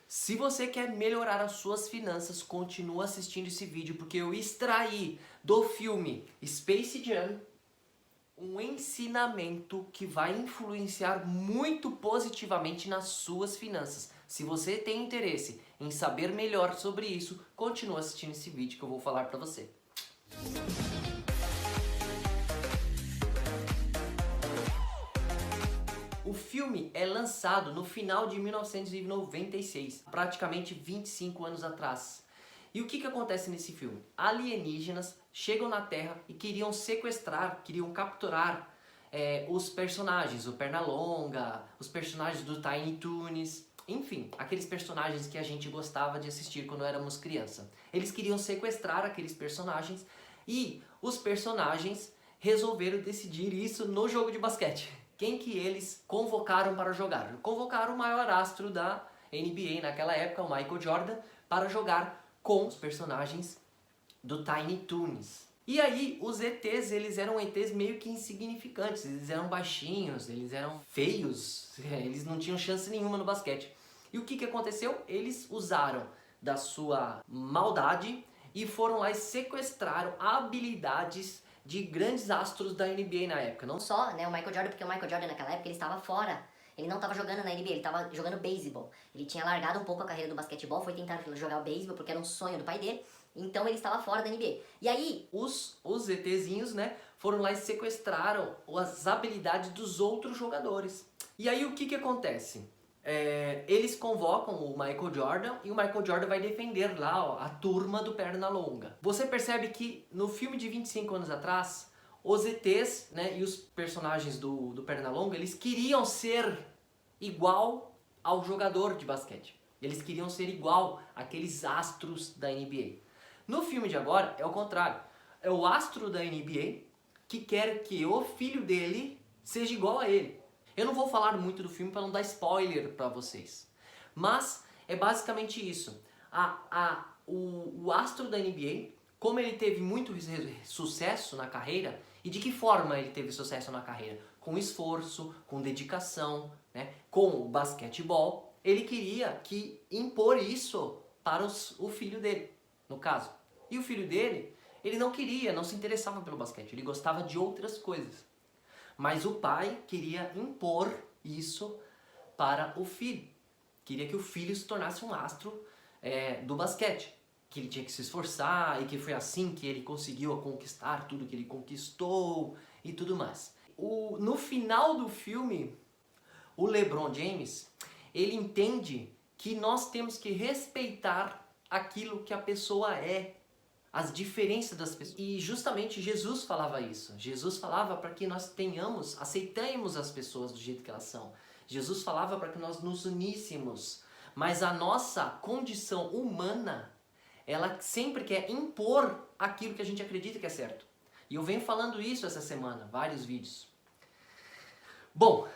Se você quer melhorar as suas finanças, continua assistindo esse vídeo, porque eu extraí do filme Space Jam um ensinamento que vai influenciar muito positivamente nas suas finanças. Se você tem interesse em saber melhor sobre isso, continua assistindo esse vídeo que eu vou falar para você. O filme é lançado no final de 1996, praticamente 25 anos atrás. E o que acontece nesse filme? Alienígenas chegam na Terra e queriam sequestrar, queriam capturar os personagens, o Pernalonga, os personagens do Tiny Toons, enfim, aqueles personagens que a gente gostava de assistir quando éramos criança. Eles queriam sequestrar aqueles personagens e os personagens resolveram decidir isso no jogo de basquete. Quem que eles convocaram para jogar? Convocaram o maior astro da NBA naquela época, o Michael Jordan, para jogar com os personagens do Tiny Toons. E aí, os ETs, eles eram ETs meio que insignificantes, eles eram baixinhos, eles eram feios, eles não tinham chance nenhuma no basquete. E o que aconteceu? Eles usaram da sua maldade e foram lá e sequestraram habilidades de grandes astros da NBA na época. Não só, né, o Michael Jordan, porque o Michael Jordan naquela época ele estava fora. Ele não estava jogando na NBA, ele estava jogando beisebol. Ele tinha largado um pouco a carreira do basquetebol, foi tentar jogar beisebol porque era um sonho do pai dele. Então ele estava fora da NBA. E aí, os ETzinhos, né, foram lá e sequestraram as habilidades dos outros jogadores. E aí o que acontece? Eles convocam o Michael Jordan e o Michael Jordan vai defender lá, ó, a turma do Pernalonga. Você percebe que no filme de 25 anos atrás, os ETs, né, e os personagens do Pernalonga, eles queriam ser igual ao jogador de basquete. Eles queriam ser igual àqueles astros da NBA. No filme de agora é o contrário. É o astro da NBA que quer que o filho dele seja igual a ele. Eu não vou falar muito do filme para não dar spoiler para vocês. Mas é basicamente isso. O astro da NBA, como ele teve muito sucesso na carreira, e de que forma ele teve sucesso na carreira? Com esforço, com dedicação, né? Com o basquetebol, ele queria impor isso para o filho dele, no caso. E o filho dele, ele não queria, não se interessava pelo basquete, ele gostava de outras coisas. Mas o pai queria impor isso para o filho. Queria que o filho se tornasse um astro do basquete. Que ele tinha que se esforçar e que foi assim que ele conseguiu conquistar tudo que ele conquistou e tudo mais. No final do filme, o LeBron James, ele entende que nós temos que respeitar aquilo que a pessoa é, as diferenças das pessoas. E justamente Jesus falava isso. Jesus falava para que nós aceitemos as pessoas do jeito que elas são. Jesus falava para que nós nos uníssemos. Mas a nossa condição humana, ela sempre quer impor aquilo que a gente acredita que é certo. E eu venho falando isso essa semana, vários vídeos. Bom,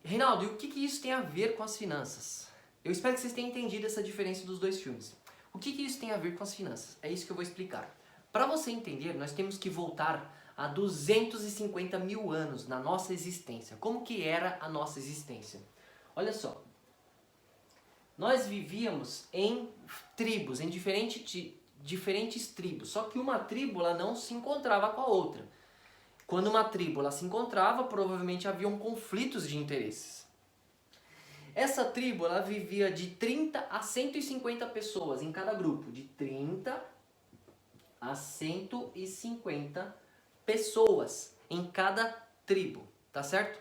Reinaldo, e o que isso tem a ver com as finanças? Eu espero que vocês tenham entendido essa diferença dos dois filmes. O que isso tem a ver com as finanças? É isso que eu vou explicar. Para você entender, nós temos que voltar a 250 mil anos na nossa existência. Como que era a nossa existência? Olha só. Nós vivíamos em tribos, em diferentes tribos. Só que uma tribo ela não se encontrava com a outra. Quando uma tribo ela se encontrava, provavelmente haviam conflitos de interesses. Essa tribo ela vivia de 30 a 150 pessoas em cada grupo. De 30 a 150 pessoas em cada tribo, tá certo?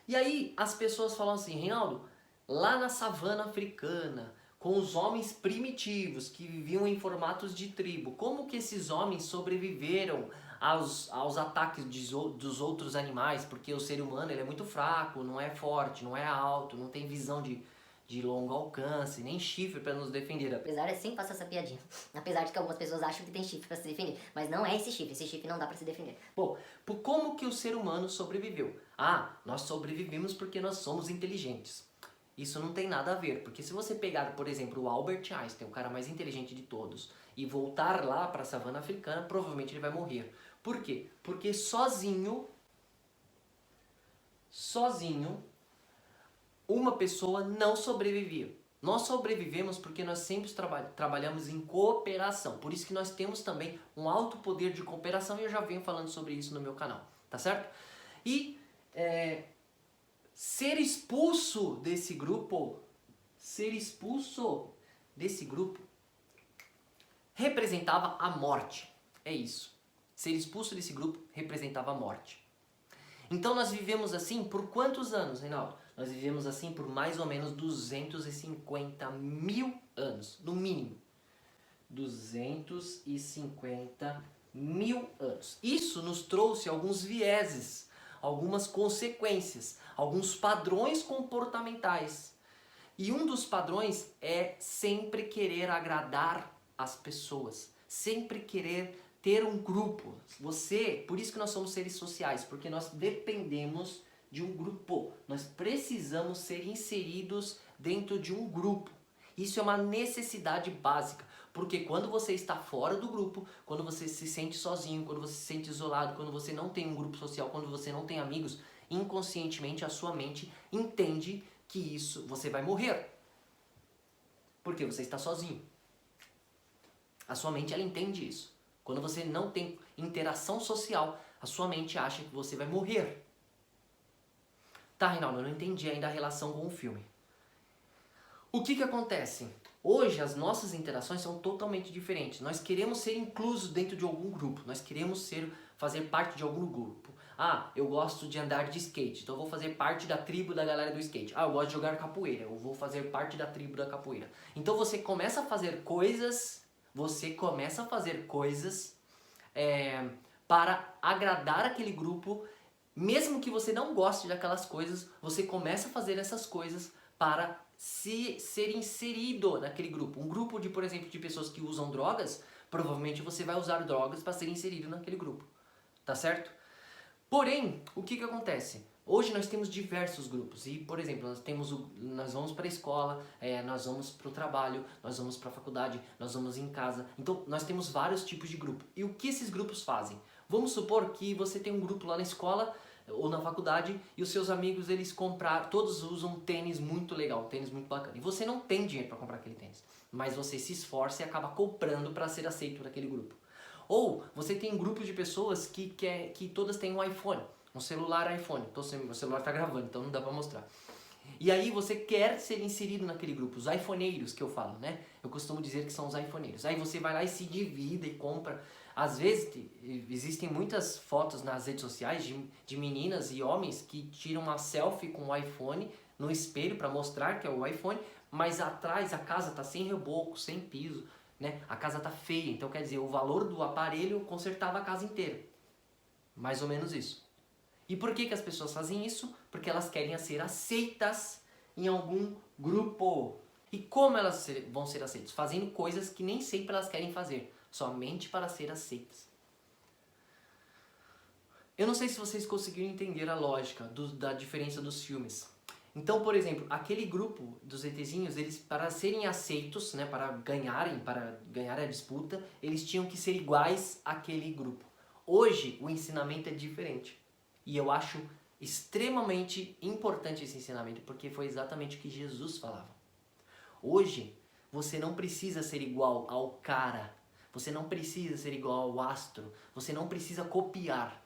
E aí as pessoas falam assim, Reinaldo, lá na savana africana, com os homens primitivos que viviam em formatos de tribo, como que esses homens sobreviveram aos ataques dos outros animais? Porque o ser humano ele é muito fraco, não é forte, não é alto, não tem visão de longo alcance, nem chifre para nos defender. apesar de sempre passar essa piadinha, apesar de que algumas pessoas acham que tem chifre para se defender, mas não é esse chifre não dá para se defender. Bom, como que o ser humano sobreviveu? Nós sobrevivemos porque nós somos inteligentes. Isso não tem nada a ver, porque se você pegar, por exemplo, o Albert Einstein, o cara mais inteligente de todos, e voltar lá para a savana africana, provavelmente ele vai morrer. Por quê? Porque sozinho, uma pessoa não sobrevivia. Nós sobrevivemos porque nós sempre trabalhamos em cooperação. Por isso que nós temos também um alto poder de cooperação e eu já venho falando sobre isso no meu canal, tá certo? E ser expulso desse grupo representava a morte. É isso. Ser expulso desse grupo representava a morte. Então nós vivemos assim por quantos anos, Reinaldo? Nós vivemos assim por mais ou menos 250 mil anos, no mínimo. 250 mil anos. Isso nos trouxe alguns vieses, algumas consequências, alguns padrões comportamentais. E um dos padrões é sempre querer agradar as pessoas, sempre querer ter um grupo. Por isso que nós somos seres sociais, porque nós dependemos de um grupo. Nós precisamos ser inseridos dentro de um grupo. Isso é uma necessidade básica, porque quando você está fora do grupo, quando você se sente sozinho, quando você se sente isolado, quando você não tem um grupo social, quando você não tem amigos, inconscientemente a sua mente entende que isso você vai morrer. Porque você está sozinho. A sua mente ela entende isso. Quando você não tem interação social, a sua mente acha que você vai morrer. Tá, Reinaldo, eu não entendi ainda a relação com o filme. O que acontece? Hoje as nossas interações são totalmente diferentes. Nós queremos ser inclusos dentro de algum grupo. Nós queremos fazer parte de algum grupo. Ah, eu gosto de andar de skate, então eu vou fazer parte da tribo da galera do skate. Ah, eu gosto de jogar capoeira, eu vou fazer parte da tribo da capoeira. Então você começa a fazer coisas, para agradar aquele grupo. Mesmo que você não goste daquelas coisas, você começa a fazer essas coisas para ser inserido naquele grupo. Um grupo de, por exemplo, de pessoas que usam drogas, provavelmente você vai usar drogas para ser inserido naquele grupo. Tá certo? Porém, o que acontece? Hoje nós temos diversos grupos e, por exemplo, nós vamos para a escola, nós vamos para o trabalho, nós vamos para a faculdade, nós vamos em casa. Então, nós temos vários tipos de grupo. E o que esses grupos fazem? Vamos supor que você tem um grupo lá na escola ou na faculdade e os seus amigos, todos usam um tênis muito legal, um tênis muito bacana. E você não tem dinheiro para comprar aquele tênis, mas você se esforça e acaba comprando para ser aceito naquele grupo. Ou você tem um grupo de pessoas que todas têm um iPhone, um celular iPhone. Meu celular está gravando, então não dá para mostrar. E aí você quer ser inserido naquele grupo, os iPhoneiros que eu falo, né? Eu costumo dizer que são os iPhoneiros. Aí você vai lá e se divide e compra. Às vezes existem muitas fotos nas redes sociais de meninas e homens que tiram uma selfie com o iPhone no espelho para mostrar que é o iPhone, mas atrás a casa está sem reboco, sem piso, né? A casa está feia, então quer dizer, o valor do aparelho consertava a casa inteira. Mais ou menos isso. E por que as pessoas fazem isso? Porque elas querem ser aceitas em algum grupo. E como elas vão ser aceitas? Fazendo coisas que nem sempre elas querem fazer, somente para ser aceitas. Eu não sei se vocês conseguiram entender a lógica da diferença dos filmes. Então, por exemplo, aquele grupo dos ETzinhos, eles para serem aceitos, né, para ganhar a disputa, eles tinham que ser iguais àquele grupo. Hoje, o ensinamento é diferente. E eu acho extremamente importante esse ensinamento, porque foi exatamente o que Jesus falava. Hoje, você não precisa ser igual ao cara, você não precisa ser igual ao astro, você não precisa copiar.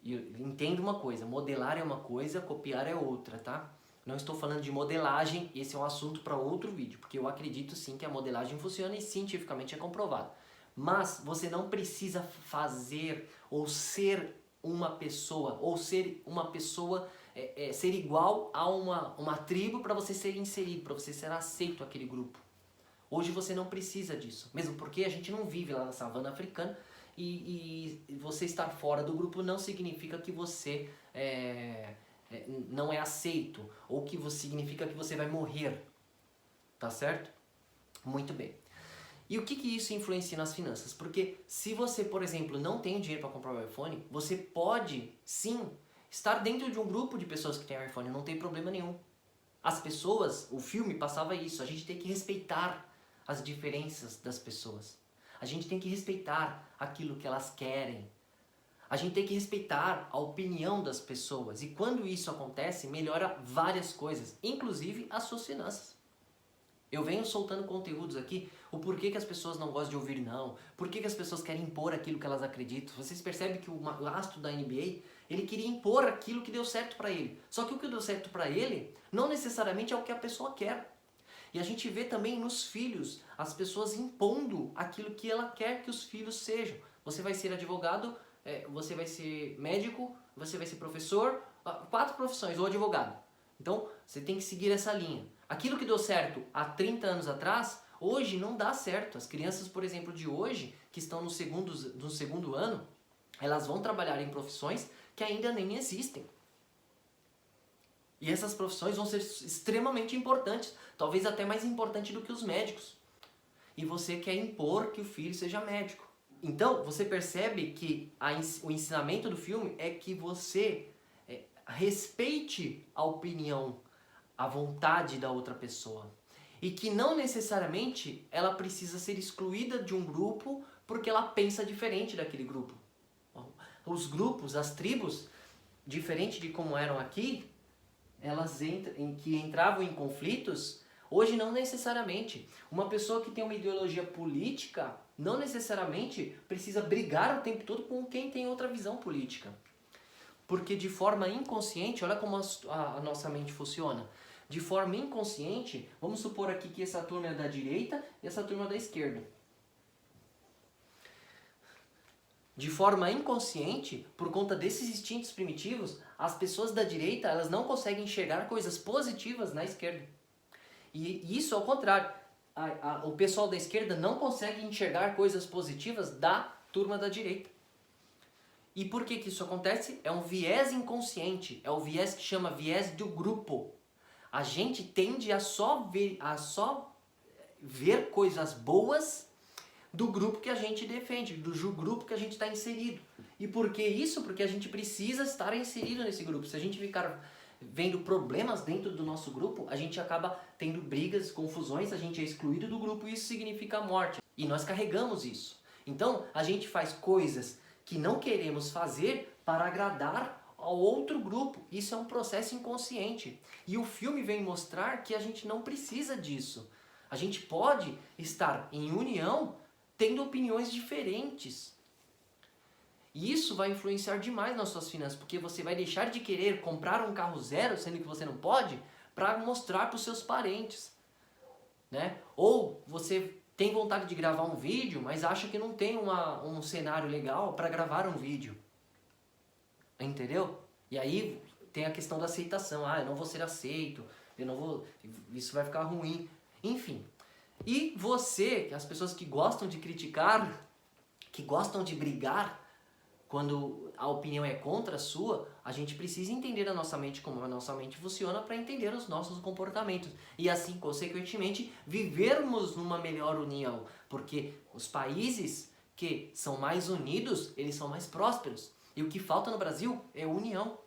E entenda uma coisa, modelar é uma coisa, copiar é outra, tá? Não estou falando de modelagem, esse é um assunto para outro vídeo, porque eu acredito sim que a modelagem funciona e cientificamente é comprovado. Mas você não precisa fazer ou ser uma pessoa, ser igual a uma tribo para você ser inserido, para você ser aceito naquele grupo. Hoje você não precisa disso, mesmo porque a gente não vive lá na savana africana e você estar fora do grupo não significa que você não é aceito ou que significa que você vai morrer, tá certo? Muito bem. E o que isso influencia nas finanças? Porque se você, por exemplo, não tem dinheiro para comprar o iPhone, você pode, sim, estar dentro de um grupo de pessoas que têm iPhone, não tem problema nenhum. As pessoas, o filme passava isso, a gente tem que respeitar as diferenças das pessoas. A gente tem que respeitar aquilo que elas querem. A gente tem que respeitar a opinião das pessoas. E quando isso acontece, melhora várias coisas, inclusive as suas finanças. Eu venho soltando conteúdos aqui, o porquê que as pessoas não gostam de ouvir não, por que as pessoas querem impor aquilo que elas acreditam. Vocês percebem que o astro da NBA, ele queria impor aquilo que deu certo pra ele. Só que o que deu certo pra ele, não necessariamente é o que a pessoa quer. E a gente vê também nos filhos, as pessoas impondo aquilo que ela quer que os filhos sejam. Você vai ser advogado, você vai ser médico, você vai ser professor, 4 profissões, ou advogado. Então, você tem que seguir essa linha. Aquilo que deu certo há 30 anos atrás, hoje não dá certo. As crianças, por exemplo, de hoje, que estão no segundo ano, elas vão trabalhar em profissões que ainda nem existem. E essas profissões vão ser extremamente importantes, talvez até mais importante do que os médicos. E você quer impor que o filho seja médico. Então, você percebe que o ensinamento do filme é que você respeite a opinião, a vontade da outra pessoa. E que não necessariamente ela precisa ser excluída de um grupo porque ela pensa diferente daquele grupo. Os grupos, as tribos, diferente de como eram aqui, elas que entravam em conflitos, hoje não necessariamente. Uma pessoa que tem uma ideologia política não necessariamente precisa brigar o tempo todo com quem tem outra visão política. Porque de forma inconsciente, olha como a nossa mente funciona. De forma inconsciente, vamos supor aqui que essa turma é da direita e essa turma é da esquerda. De forma inconsciente, por conta desses instintos primitivos, as pessoas da direita elas não conseguem enxergar coisas positivas na esquerda. E isso ao contrário. O pessoal da esquerda não consegue enxergar coisas positivas da turma da direita. E por que isso acontece? É um viés inconsciente, é o viés que chama viés do grupo. A gente tende a só ver coisas boas do grupo que a gente defende, do grupo que a gente está inserido. E por que isso? Porque a gente precisa estar inserido nesse grupo. Se a gente ficar vendo problemas dentro do nosso grupo, a gente acaba tendo brigas, confusões, a gente é excluído do grupo e isso significa morte. E nós carregamos isso. Então, a gente faz coisas que não queremos fazer para agradar ao outro grupo. Isso é um processo inconsciente. E o filme vem mostrar que a gente não precisa disso. A gente pode estar em união tendo opiniões diferentes. E isso vai influenciar demais nas suas finanças, porque você vai deixar de querer comprar um carro zero, sendo que você não pode, para mostrar para os seus parentes. Né? Ou você tem vontade de gravar um vídeo, mas acha que não tem um cenário legal para gravar um vídeo. Entendeu? E aí tem a questão da aceitação. Eu não vou ser aceito, isso vai ficar ruim. Enfim. E você, as pessoas que gostam de criticar, que gostam de brigar, quando a opinião é contra a sua, a gente precisa entender a nossa mente, como a nossa mente funciona, para entender os nossos comportamentos. E assim, consequentemente, vivermos numa melhor união. Porque os países que são mais unidos, eles são mais prósperos. E o que falta no Brasil é união.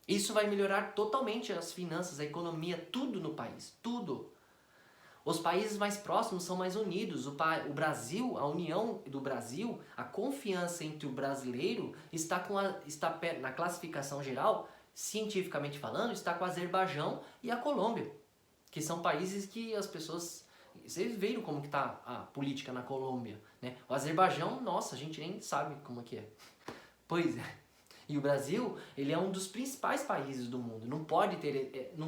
Isso vai melhorar totalmente as finanças, a economia, tudo no país. Tudo. Os países mais próximos são mais unidos. O Brasil, a união do Brasil, a confiança entre o brasileiro está na classificação geral, cientificamente falando, está com o Azerbaijão e a Colômbia, que são países que as pessoas... Vocês viram como que está a política na Colômbia, né? O Azerbaijão, nossa, a gente nem sabe como que é. Pois é. E o Brasil, ele é um dos principais países do mundo, não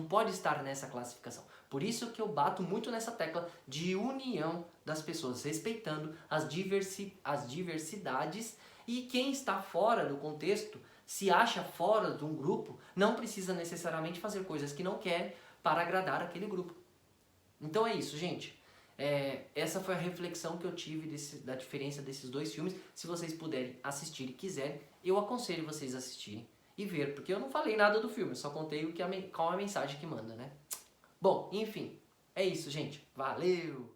pode estar nessa classificação. Por isso que eu bato muito nessa tecla de união das pessoas, respeitando as diversidades, e quem está fora do contexto, se acha fora de um grupo, não precisa necessariamente fazer coisas que não quer para agradar aquele grupo. Então é isso, gente. Essa foi a reflexão que eu tive da diferença desses dois filmes. Se vocês puderem assistir e quiserem, eu aconselho vocês a assistirem e ver, porque eu não falei nada do filme, eu só contei qual é a mensagem que manda, né? Bom, enfim, é isso, gente. Valeu!